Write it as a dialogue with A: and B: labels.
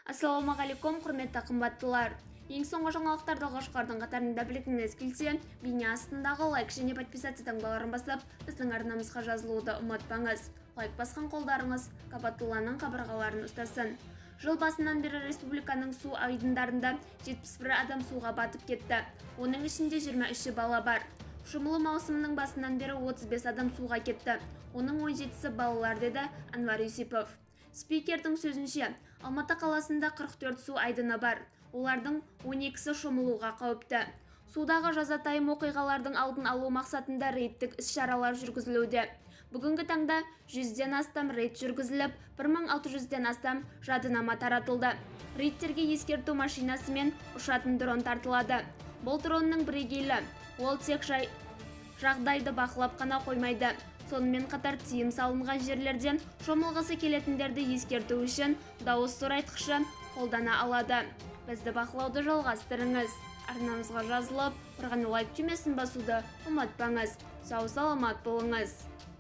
A: Ассалаумағалейкум, құрметті қымбаттылар. Ең соңғы жаңалықтарды алғашқылардың қатарында білгіңіз келсе, бейне астындағы лайк және подписация таңбаларын басып, біздің арнамызға жазылуды ұмытпаңыз. Лайк басқан қолдарыңыз Кабатулланың қабырғаларын ұстасын. Жыл басынан бері республиканың су айдындарында 71 адам суға батып кетті. Оның ішінде 23 бала бар. Шомылу маусымының басынан бері 35 адам суға кетті. Оның 17-сі балалар, деді Анвар Юсипов. Спикердің сөзінше, Алматы қаласында 44 су айдыны бар. Олардың 12-сі шомылуға қауіпті. Судағы жазатайым оқиғалардың алдын алу мақсатында рейдтік іс-шаралар жүргізілуде. Бүгінгі таңда 100-ден астам рейд жүргізіліп, 1600-ден астам жадынама таратылды. Рейдтерге ескерту машинасы мен ұшатын дрон тартылады. Бұл дронның бірегейлі. Ол тек жағдайды бақылап қана қоймайды. Сонымен қатар тиым салынған жерлерден шомылғысы келетіндерді ескерту үшін дауыс зорайтқышы қолдана алады. Бізді бақылауды жалғастырыңыз. Арнамызға жазылып, тұрған лайк түймесін басуды ұмытпаңыз. Сау саламат болыңыз.